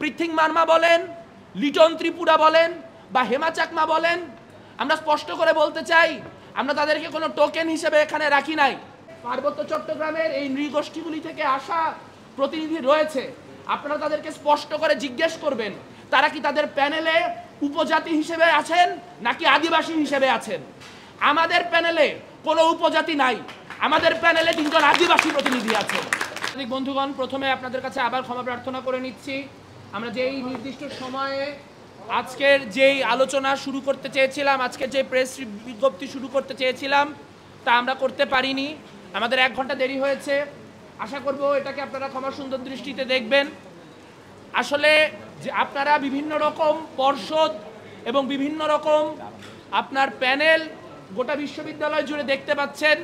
পৃথিং মার্মা বলেন, লিটন ত্রিপুরা বলেন বা হেমা চাকমা বলেন, আমরা স্পষ্ট করে বলতে চাই আমরা তাদেরকে কোনো টোকেন হিসেবে এখানে রাখি নাই। পার্বত্য চট্টগ্রামের এই নৃগোষ্ঠীগুলি থেকে আসা প্রতিনিধি রয়েছে, আপনারা তাদেরকে স্পষ্ট করে জিজ্ঞেস করবেন তারা কি তাদের প্যানেলে উপজাতি হিসেবে আছেন নাকি আদিবাসী হিসেবে আছেন। আমাদের প্যানেলে কোনো উপজাতি নাই, আমাদের প্যানেলে 3 জন আদিবাসী প্রতিনিধি আছেন। বন্ধুগণ, প্রথমে আপনাদের কাছে আবার ক্ষমা প্রার্থনা করে নিচ্ছি। আমরা যেই নির্দিষ্ট সময়ে আজকের যেই আলোচনা শুরু করতে চেয়েছিলাম, আজকের যে প্রেস বিজ্ঞপ্তি শুরু করতে চেয়েছিলাম তা আমরা করতে পারিনি, আমাদের 1 ঘন্টা দেরি হয়েছে। আশা করব এটাকে আপনারা ক্ষমা সুন্দর দৃষ্টিতে দেখবেন। আসলে যে আপনারা বিভিন্ন রকম পর্ষদ এবং বিভিন্ন রকম আপনার প্যানেল গোটা বিশ্ববিদ্যালয় জুড়ে দেখতে পাচ্ছেন।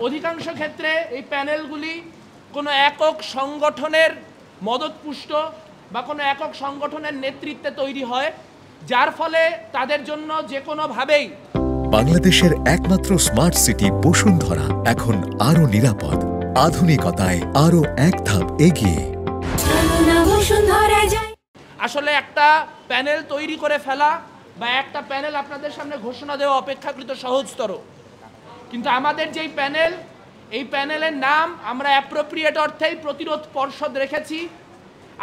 অধিকাংশ ক্ষেত্রে এই প্যানেলগুলি কোনো একক সংগঠনের মদতপুষ্ট বা কোনো একক সংগঠনের নেতৃত্বে তৈরি হয়, যার ফলে তাদের জন্য যে কোনোভাবেই বাংলাদেশের একমাত্র স্মার্ট সিটি বসুন্ধরা এখন আরো নিরাপদ, আধুনিকতায় আরো এক ধাপ এগিয়ে। আসলে একটা প্যানেল তৈরি করে ফেলা বা একটা প্যানেল আপনাদের সামনে ঘোষণা দেওয়া অপেক্ষাকৃত সহজতর, কিন্তু আমাদের যেই প্যানেল, এই প্যানেলের নাম আমরা অ্যাপ্রোপ্রিয়েট অর্থেই প্রতিরোধ পর্ষদ রেখেছি।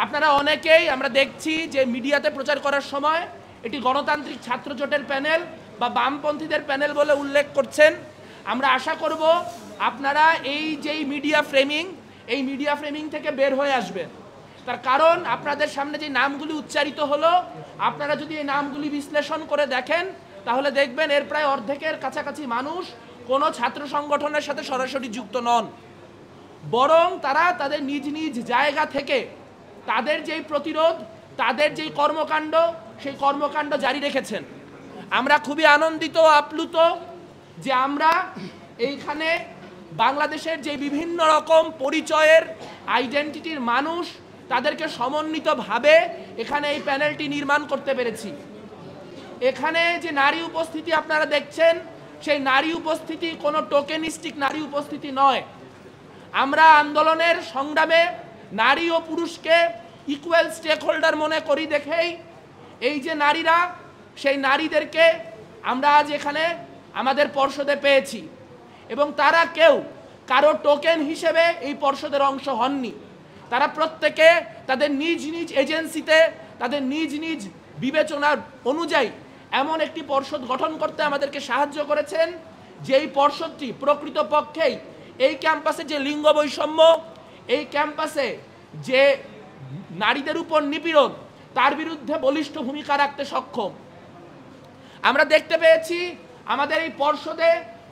আপনারা অনেকেই আমরা দেখছি যে মিডিয়াতে প্রচার করার সময় এটি গণতান্ত্রিক ছাত্র জোটের প্যানেল বা বামপন্থীদের প্যানেল বলে উল্লেখ করছেন। আমরা আশা করব আপনারা এই যেই মিডিয়া ফ্রেমিং থেকে বের হয়ে আসবেন। তার কারণ আপনাদের সামনে যে নামগুলি উচ্চারিত হলো, আপনারা যদি এই নামগুলি বিশ্লেষণ করে দেখেন তাহলে দেখবেন এর প্রায় অর্ধেকের কাছাকাছি মানুষ কোনো ছাত্র সংগঠনের সাথে সরাসরি যুক্ত নন, বরং তারা তাদের নিজ নিজ জায়গা থেকে তাদের যেই প্রতিরোধ, তাদের যেই কর্মকাণ্ড, সেই কর্মকাণ্ড জারি রেখেছেন। আমরা খুবই আনন্দিত, আপ্লুত যে আমরা এইখানে বাংলাদেশের যে বিভিন্ন রকম পরিচয়ের আইডেন্টিটির মানুষ, তাদেরকে সমন্বিতভাবে এখানে এই প্যানেলটি নির্মাণ করতে পেরেছি। এখানে যে নারী উপস্থিতি আপনারা দেখছেন, সেই নারী উপস্থিতি কোনো টোকেনিস্টিক নারী উপস্থিতি নয়। আমরা আন্দোলনের সংগ্রামে নারী ও পুরুষকে ইকুয়াল স্টেক হোল্ডার মনে করি দেখেই এই যে নারীরা, সেই নারীদেরকে আমরা আজ এখানে আমাদের পর্ষদে পেয়েছি এবং তারা কেউ কারো টোকেন হিসেবে এই পর্ষদের অংশ হননি। তারা প্রত্যেকে তাদের নিজ নিজ এজেন্সিতে, তাদের নিজ নিজ বিবেচনার অনুযায়ী এমন একটি পর্ষদ গঠন করতে আমাদেরকে সাহায্য করেছেন, যেই পর্ষদটি প্রকৃতপক্ষেই এই ক্যাম্পাসে যে লিঙ্গ বৈষম্য, এই ক্যাম্পাসে যে নারীদের উপর নিপীড়ন, তার বিরুদ্ধে বলিষ্ঠ ভূমিকা রাখতে সক্ষম। আমরা দেখতে পেয়েছি আমাদের এই পর্ষদে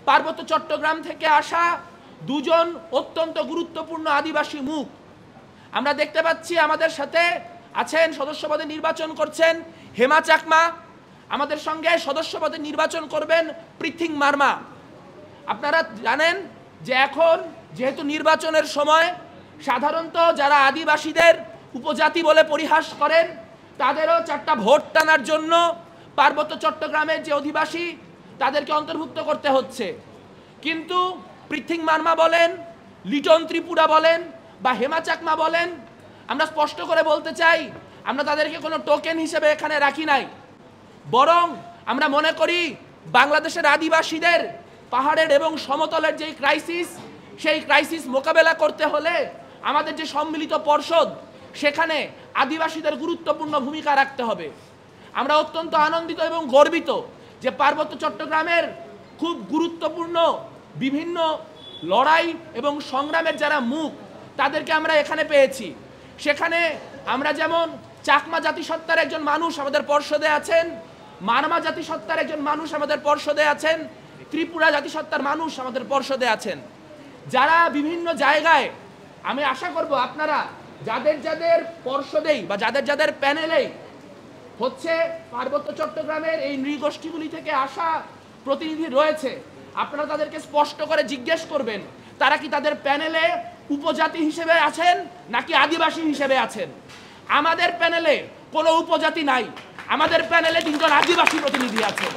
পার্বত্য চট্টগ্রাম থেকে আসা 2 জন অত্যন্ত গুরুত্বপূর্ণ আদিবাসী মুখ। আমরা দেখতে পাচ্ছি আমাদের সাথে আছেন, সদস্যপদে নির্বাচন করছেন হেমা চাকমা, আমাদের সঙ্গে সদস্যপদে নির্বাচন করবেন পৃথিং মার্মা। আপনারা জানেন যে এখন যেহেতু নির্বাচনের সময়, সাধারণত যারা আদিবাসীদের উপজাতি বলে পরিহাস করেন তাদেরও 4টা ভোট টানার জন্য পার্বত্য চট্টগ্রামের যে অধিবাসী তাদেরকে অন্তর্ভুক্ত করতে হচ্ছে। কিন্তু পৃথিং মার্মা বলেন, লিটন ত্রিপুরা বলেন বা হেমা চাকমা বলেন, আমরা স্পষ্ট করে বলতে চাই আমরা তাদেরকে কোনো টোকেন হিসেবে এখানে রাখি নাই, বরং আমরা মনে করি বাংলাদেশের আদিবাসীদের পাহাড়ের এবং সমতলের যেই ক্রাইসিস, সেই ক্রাইসিস মোকাবেলা করতে হলে আমাদের যে সম্মিলিত পর্ষদ, সেখানে আদিবাসীদের গুরুত্বপূর্ণ ভূমিকা রাখতে হবে। আমরা অত্যন্ত আনন্দিত এবং গর্বিত যে পার্বত্য চট্টগ্রামের খুব গুরুত্বপূর্ণ বিভিন্ন লড়াই এবং সংগ্রামের যারা মুখ, তাদেরকে আমরা এখানে পেয়েছি। সেখানে আমরা যেমন চাকমা জাতিসত্তার একজন মানুষ আমাদের পর্ষদে আছেন, মারমা জাতিসত্তার একজন মানুষ আমাদের পর্ষদে আছেন, ত্রিপুরা জাতিসত্তার মানুষ আমাদের পর্ষদে আছেন, যারা বিভিন্ন জায়গায়, আমি আশা করব আপনারা যাদের যাদের পর্ষদেই বা যাদের যাদের প্যানেলেই হচ্ছে পার্বত্য চট্টগ্রামের এই নৃগোষ্ঠীগুলি থেকে আসা প্রতিনিধি রয়েছে, আপনারা তাদেরকে স্পষ্ট করে জিজ্ঞেস করবেন তারা কি তাদের প্যানেলে উপজাতি হিসেবে আছেন নাকি আদিবাসী হিসেবে আছেন। আমাদের প্যানেলে কোনো উপজাতি নাই, আমাদের প্যানেলে 3 জন আদিবাসী প্রতিনিধি আছেন।